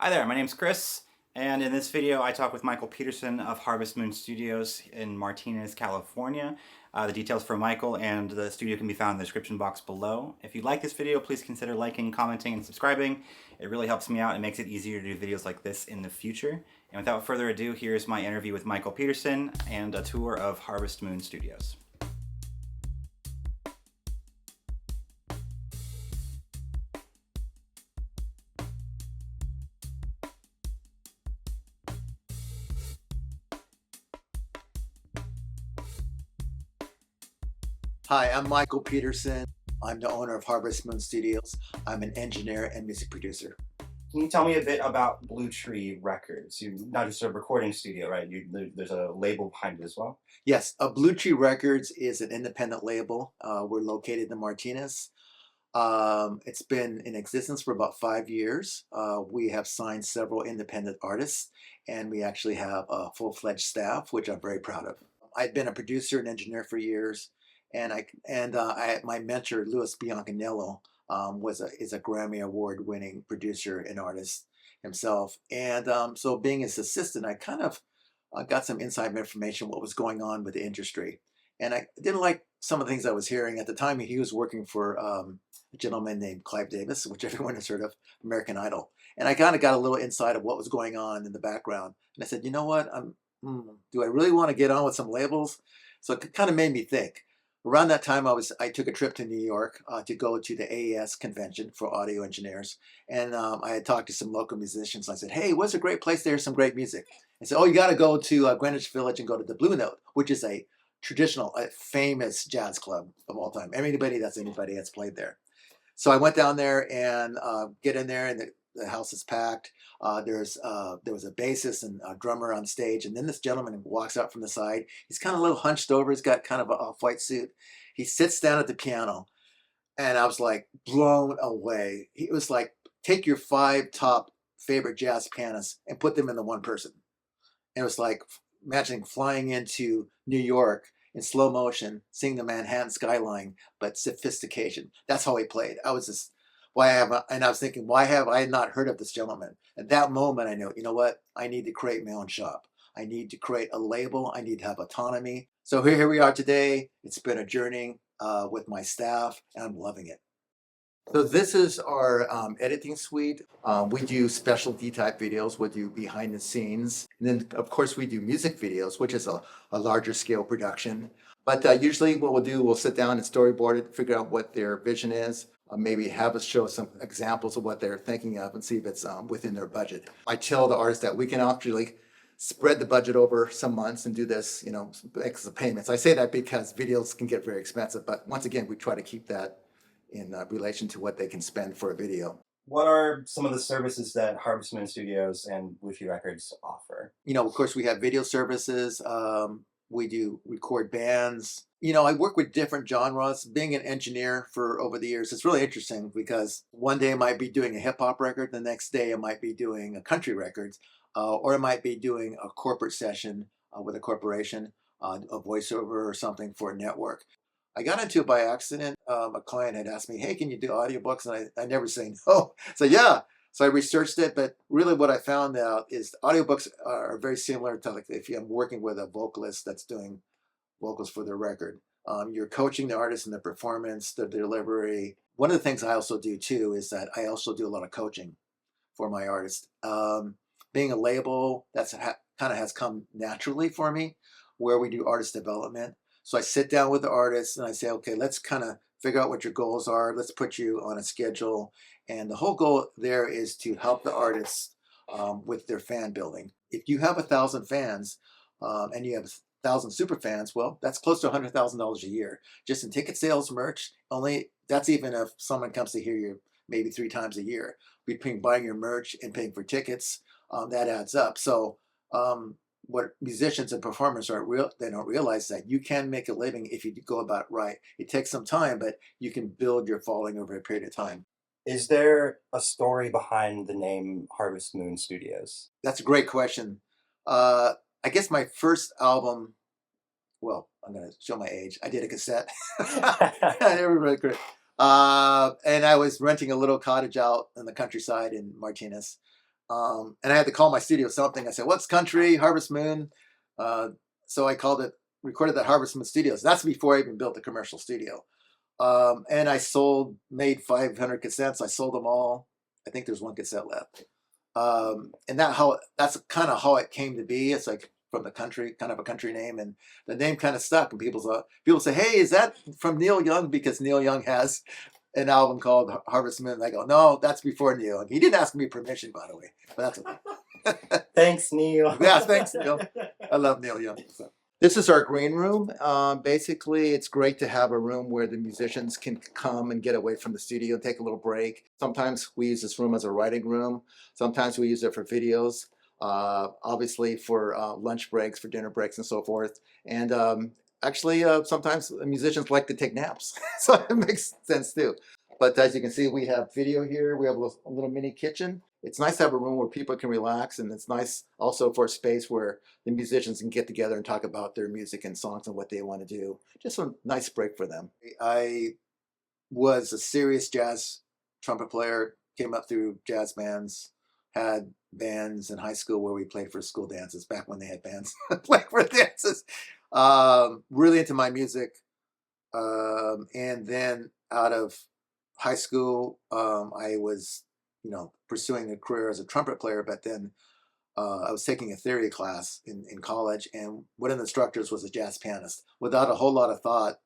Hi there, my name's Chris, and in this video I talk with Michael Peterson of Harvest Moon Studios in Martinez, California. The details for Michael and the studio can be found in the description box below. If you like this video, please consider liking, commenting, and subscribing. It really helps me out and makes it easier to do videos like this in the future. And without further ado, here's my interview with Michael Peterson and a tour of Harvest Moon Studios. Hi, I'm Michael Peterson. I'm the owner of Harvest Moon Studios. I'm an engineer and music producer. Can you tell me a bit about Blue Tree Records? You're not just a recording studio, right? There's a label behind it as well. Yes, Blue Tree Records is an independent label. We're located in Martinez. It's been in existence for about 5 years. We have signed several independent artists, and we actually have a full-fledged staff, which I'm very proud of. I've been a producer and engineer for years, and my mentor, Louis Biancanello, is a Grammy Award-winning producer and artist himself. And so, being his assistant, I kind of got some inside information what was going on with the industry, and I didn't like some of the things I was hearing at the time. He was working for a gentleman named Clive Davis, which everyone has heard of, American Idol, and I kind of got a little insight of what was going on in the background. And I said, you know what, do I really want to get on with some labels? So it kind of made me think. Around that time, I took a trip to New York to go to the AES convention for audio engineers, and I had talked to some local musicians. I said, "Hey, what's a great place? There's some great music." I said, "Oh, you got to go to Greenwich Village and go to the Blue Note, which is a traditional, famous jazz club of all time. Anybody that's played there." So I went down there and get in there, and the house is packed. There was a bassist and a drummer on stage, and then this gentleman walks out from the side. He's kind of a little hunched over. He's got kind of a off-white suit. He sits down at the piano, and I was like blown away. He was like, take your 5 top favorite jazz pianists and put them into one person. And it was like imagining flying into New York in slow motion, seeing the Manhattan skyline, but sophistication. That's how he played. I was just, and I was thinking, why have I not heard of this gentleman? At that moment, I knew, you know what? I need to create my own shop. I need to create a label. I need to have autonomy. So here we are today. It's been a journey with my staff, and I'm loving it. So this is our editing suite. We do specialty type videos. We do behind the scenes. And then, of course, we do music videos, which is a larger scale production. But usually what we'll sit down and storyboard it, figure out what their vision is, maybe have us show some examples of what they're thinking of and see if it's within their budget. I tell the artists that we can actually spread the budget over some months and do this, make some payments. I say that because videos can get very expensive, but once again, we try to keep that in relation to what they can spend for a video. What are some of the services that Harvest Moon Studios and Blue Tree Records offer? Of course, we have video services. We do record bands. I work with different genres. Being an engineer for over the years, it's really interesting because one day I might be doing a hip hop record, the next day I might be doing a country record, or I might be doing a corporate session with a corporation, a voiceover or something for a network. I got into it by accident. A client had asked me, "Hey, can you do audiobooks?" And I never say no. So yeah. So I researched it, but really what I found out is audiobooks are very similar to, like, if I'm working with a vocalist that's doing vocals for their record. You're coaching the artist in the performance, the delivery. One of the things I also do too is that I also do a lot of coaching for my artists. Being a label, kind of has come naturally for me, where we do artist development. So I sit down with the artist and I say, okay, let's kind of figure out what your goals are. Let's put you on a schedule. And the whole goal there is to help the artists with their fan building. If you have 1,000 fans and you have 1,000 super fans, well, that's close to $100,000 a year. Just in ticket sales, merch, that's even if someone comes to hear you maybe 3 times a year. Between buying your merch and paying for tickets, that adds up. So what musicians and performers they don't realize that you can make a living if you go about it right. It takes some time, but you can build your following over a period of time. Is there a story behind the name Harvest Moon Studios? That's a great question. I guess my first album, well, I'm going to show my age. I did a cassette. Everybody great. And I was renting a little cottage out in the countryside in Martinez. And I had to call my studio something. I said, "What's country? Harvest Moon." Uh, so I called it, recorded that Harvest Moon Studios. That's before I even built the commercial studio. And I made 500 cassettes. I sold them all. I think there's one cassette left. And that's kind of how it came to be. It's like from the country, kind of a country name, and the name kind of stuck. And people say, "Hey, is that from Neil Young?" Because Neil Young has an album called Harvest Moon. And I go, "No, that's before Neil Young. He didn't ask me permission, by the way, but that's okay." Thanks, Neil. Yeah, thanks, Neil. I love Neil Young. So. This is our green room. Basically, it's great to have a room where the musicians can come and get away from the studio, take a little break. Sometimes we use this room as a writing room. Sometimes we use it for videos, obviously for lunch breaks, for dinner breaks, and so forth. And actually, sometimes musicians like to take naps, so it makes sense too. But as you can see, we have video here. We have a little mini kitchen. It's nice to have a room where people can relax, and it's nice also for a space where the musicians can get together and talk about their music and songs and what they want to do. Just a nice break for them. I was a serious jazz trumpet player, came up through jazz bands, had bands in high school where we played for school dances, back when they had bands, played for dances. Really into my music. And then out of high school, I was, pursuing a career as a trumpet player, but then I was taking a theory class in college, and one of the instructors was a jazz pianist. Without a whole lot of thought,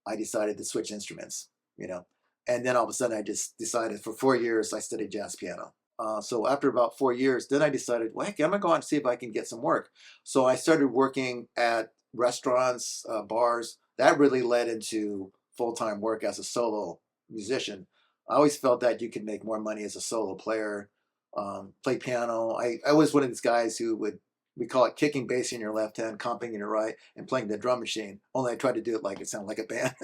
I decided to switch instruments, and then all of a sudden I just decided for 4 years I studied jazz piano. So after about 4 years, then I decided, well, heck, I'm gonna go out and see if I can get some work. So I started working at restaurants, bars. That really led into full-time work as a solo musician. I always felt that you could make more money as a solo player. Play piano. I was one of these guys who we call it kicking bass in your left hand, comping in your right, and playing the drum machine. Only I tried to do it like it sounded like a band,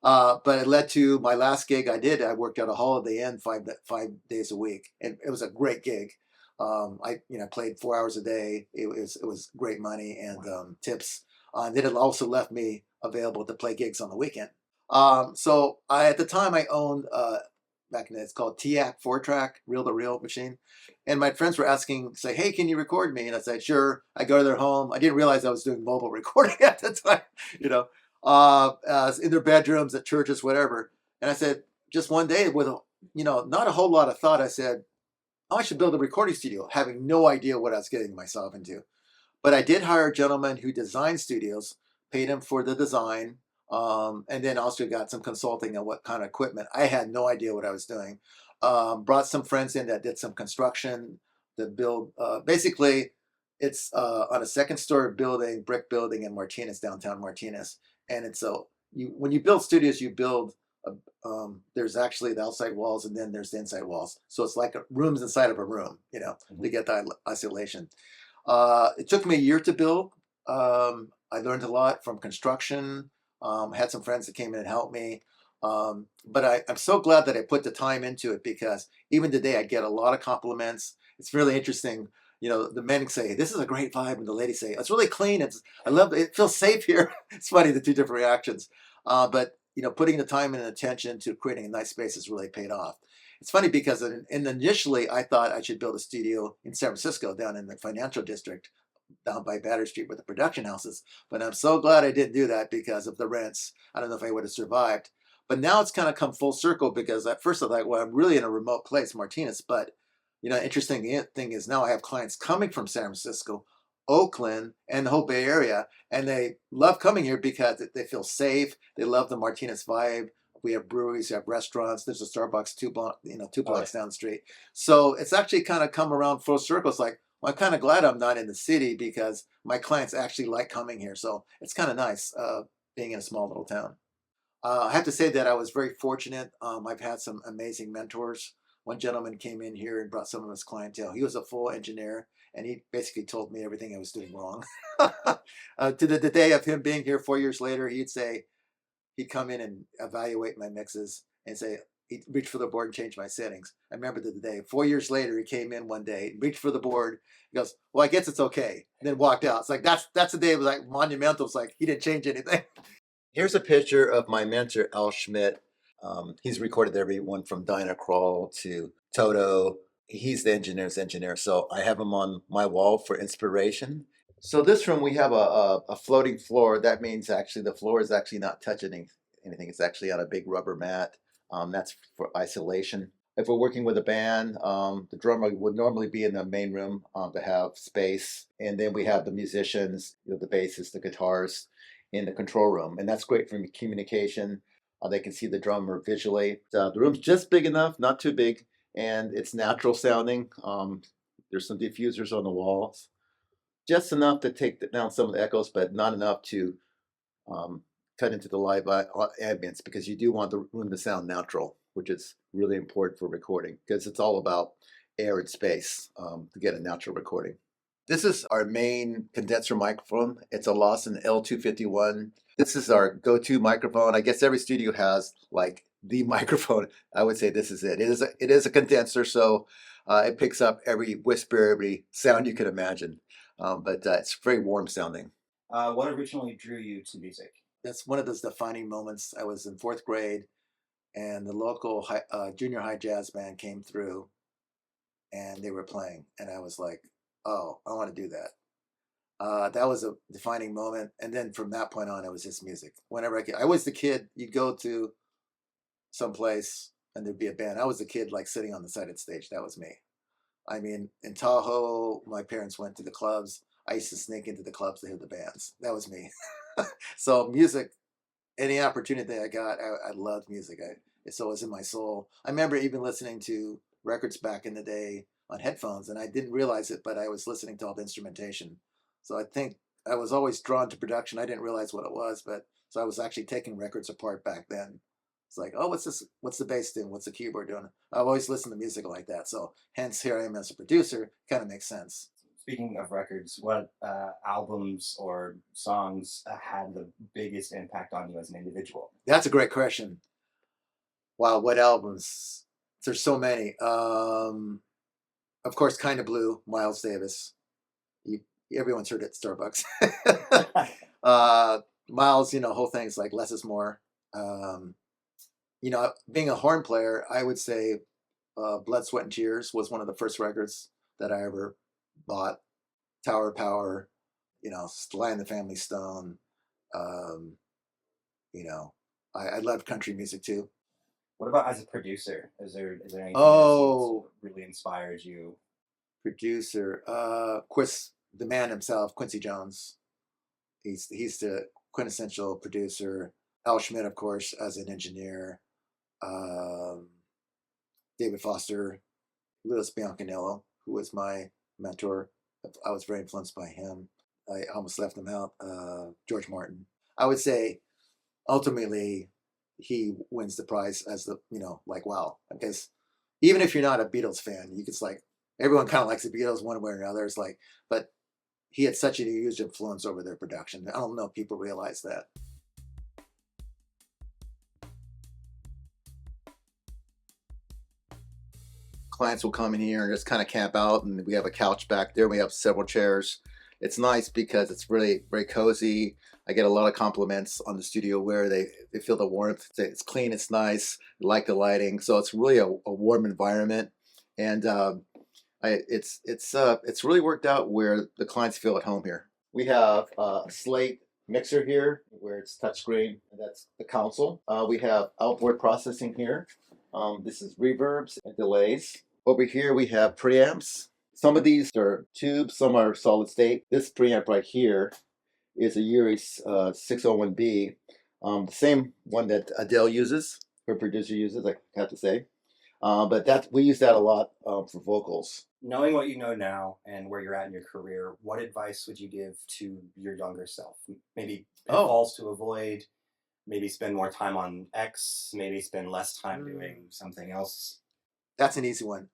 But it led to my last gig I did. I worked at a Holiday Inn 5 days a week, and it was a great gig. I played 4 hours a day. It was great money and tips. Then it also left me available to play gigs on the weekend. So at the time I owned back then it's called TAC 4-track reel to reel machine, and my friends were asking, say, "Hey, can you record me?" And I said, "Sure." I go to their home. I didn't realize I was doing mobile recording at the time, in their bedrooms, at churches, whatever. And I said, just one day with not a whole lot of thought, I said, "Oh, I should build a recording studio," having no idea what I was getting myself into. But I did hire a gentleman who designed studios, paid him for the design, and then also got some consulting on what kind of equipment. I had no idea what I was doing. Brought some friends in that did some construction to build. Basically, it's on a second-story building, brick building in Martinez, downtown Martinez. And it's when you build studios, you build. There's actually the outside walls, and then there's the inside walls. So it's like rooms inside of a room, to get that isolation. It took me a year to build. I learned a lot from construction. Had some friends that came in and helped me. But I'm so glad that I put the time into it, because even today I get a lot of compliments. It's really interesting. The men say, "This is a great vibe," and the ladies say, "It's really clean. I love it. It feels safe here." It's funny, the two different reactions. But putting the time and attention to creating a nice space has really paid off. It's funny because initially I thought I should build a studio in San Francisco, down in the financial district, down by Battery Street with the production houses. But I'm so glad I didn't do that because of the rents. I don't know if I would have survived. But now it's kind of come full circle, because at first I thought, well, I'm really in a remote place, Martinez. But interesting thing is now I have clients coming from San Francisco, Oakland, and the whole Bay Area, and they love coming here because they feel safe. They love the Martinez vibe. We have breweries, we have restaurants. There's a Starbucks two blocks down the street. So it's actually kind of come around full circle. It's like, well, I'm kind of glad I'm not in the city, because my clients actually like coming here. So it's kind of nice being in a small little town. I have to say that I was very fortunate. I've had some amazing mentors. One gentleman came in here and brought some of his clientele. He was a full engineer, and he basically told me everything I was doing wrong. To the day of him being here 4 years later, he'd come in and evaluate my mixes and say, he'd reach for the board and change my settings. I remember the day. 4 years later, he came in one day, reached for the board. He goes, "Well, I guess it's okay." And then walked out. It's like that's the day. It was like monumental. It's like he didn't change anything. Here's a picture of my mentor, Al Schmidt. He's recorded everyone from Dinah Krall to Toto, He's the engineer's engineer, so I have him on my wall for inspiration. So this room, we have a floating floor. That means actually the floor is actually not touching anything. It's actually on a big rubber mat. That's for isolation. If we're working with a band, the drummer would normally be in the main room to have space, and then we have the musicians, the bassists, the guitars, in the control room, and that's great for communication. They can see the drummer visually. The room's just big enough, not too big, and it's natural sounding. There's some diffusers on the walls, just enough to take down some of the echoes, but not enough to um, cut into the live ambience, because you do want the room to sound natural, which is really important for recording, because it's all about air and space to get a natural recording. This is our main condenser microphone. It's a Lawson L251. This is our go-to microphone. I guess every studio has like the microphone. I would say this is it. It is a condenser, so it picks up every whisper, every sound you can imagine. But it's very warm sounding. What originally drew you to music? That's one of those defining moments. I was in fourth grade, and the local junior high jazz band came through, and they were playing, and I was like, "Oh, I want to do that." That was a defining moment, and then from that point on, it was just music. Whenever I was the kid, you'd go to someplace and there'd be a band. I was the kid like sitting on the side of the stage. That was me. I mean, in Tahoe, my parents went to the clubs. I used to sneak into the clubs to hear the bands. That was me. So music, any opportunity I got, I loved music. So it was in my soul. I remember even listening to records back in the day on headphones, and I didn't realize it, but I was listening to all the instrumentation. So I think I was always drawn to production. I didn't realize what it was, but so I was actually taking records apart back then. It's like, oh, what's this? What's the bass doing? What's the keyboard doing? I've always listened to music like that. So hence here I am as a producer. Kind of makes sense. Speaking of records, what albums or songs had the biggest impact on you as an individual? That's a great question. Wow, what albums? There's so many. Of course, Kind of Blue, Miles Davis. You, everyone's heard it at Starbucks. Miles, whole things like Less is More. Being a horn player, I would say Blood, Sweat, and Tears was one of the first records that I ever bought. Tower of Power, Sly and the Family Stone. Um, I loved country music too. What about as a producer? Is there anything Oh, that really inspired you? producer. Of course, the man himself, Quincy Jones. He's the quintessential producer. Al Schmidt, of course, as an engineer. Um, David Foster, Louis Bianconello, who was my mentor. I was very influenced by him. I almost left him out. George Martin. I would say ultimately he wins the prize as like, wow. Because even if you're not a Beatles fan, you could like, everyone kind of likes the Beatles one way or another. It's like, but he had such a huge influence over their production. I don't know if people realize that. Clients will come in here and just kind of camp out, and we have a couch back there. We have several chairs. It's nice because it's really very cozy. I get a lot of compliments on the studio where they feel the warmth. It's clean, it's nice, they like the lighting, so it's really a warm environment. And it's really worked out where the clients feel at home here. We have a slate mixer here where it's touchscreen, and that's the console. We have outboard processing here. This is reverbs and delays. Over here we have preamps. Some of these are tubes, some are solid state. This preamp right here is a Yuri 601B, the same one that Adele uses, her producer uses, I have to say. But we use that a lot for vocals. Knowing what you know now and where you're at in your career, what advice would you give to your younger self? Maybe pitfalls to avoid, maybe spend more time on X, maybe spend less time doing something else. That's an easy one.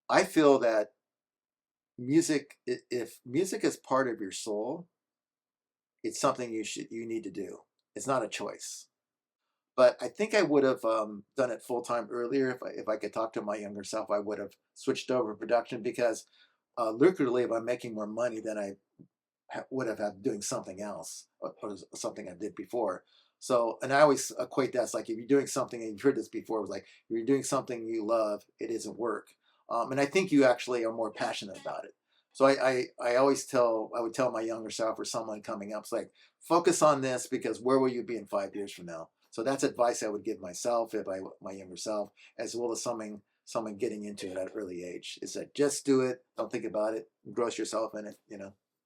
I feel that if music is part of your soul, it's something you need to do. It's not a choice. But I think I would have done it full time earlier. If I could talk to my younger self, I would have switched over to production, because lucratively, if I'm making more money than I would have had doing something else, or something I did before. So, and I always equate that as like if you're doing something, and you've heard this before, it was like if you're doing something you love, it isn't work. And I think you actually are more passionate about it. So I always I would tell my younger self or someone coming up, it's like focus on this because where will you be in 5 years from now? So that's advice I would give myself if I my younger self, as well as someone getting into it at an early age. Is that just do it, don't think about it, engross yourself in it.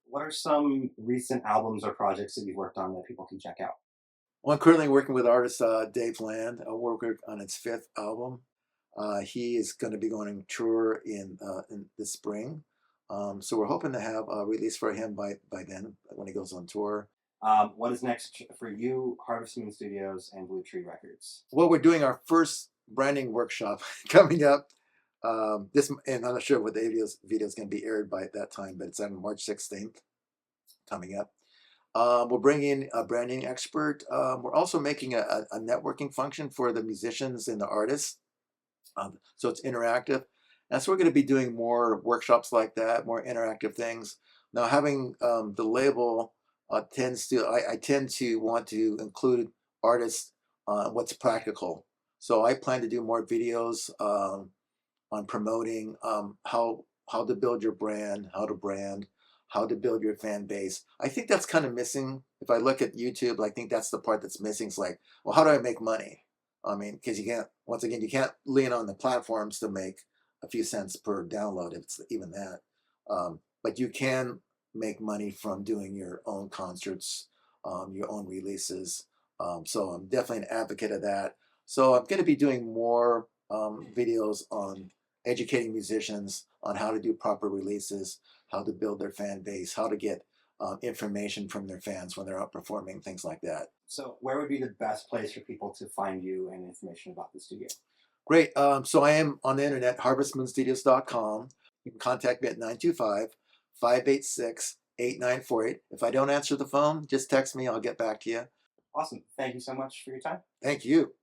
What are some recent albums or projects that you've worked on that people can check out? Well, I'm currently working with artist Dave Land. We're working on its fifth album. He is going to be going on tour in the spring. So we're hoping to have a release for him by then when he goes on tour. What is next for you, Harvest Moon Studios and Blue Tree Records? Well, we're doing our first branding workshop coming up. And I'm not sure what the video is going to be aired by that time, but it's on March 16th coming up. We're bringing in a branding expert. We're also making a networking function for the musicians and the artists. So it's interactive. And so we're going to be doing more workshops like that, more interactive things. Now, having the label I tend to want to include artists on what's practical. So I plan to do more videos on promoting how to build your brand, how to brand, how to build your fan base. I think that's kind of missing. If I look at YouTube, I think that's the part that's missing. It's like, well, how do I make money? I mean, because you can't, once again, you can't lean on the platforms to make a few cents per download, if it's even that. But you can make money from doing your own concerts, your own releases. So I'm definitely an advocate of that. So I'm going to be doing more videos on educating musicians on how to do proper releases, how to build their fan base, how to get information from their fans when they're out performing, things like that. So, where would be the best place for people to find you and information about the studio? Great. So I am on the internet, harvestmoonstudios.com. You can contact me at 925-586-8948. If I don't answer the phone, just text me. I'll get back to you. Awesome. Thank you so much for your time. Thank you.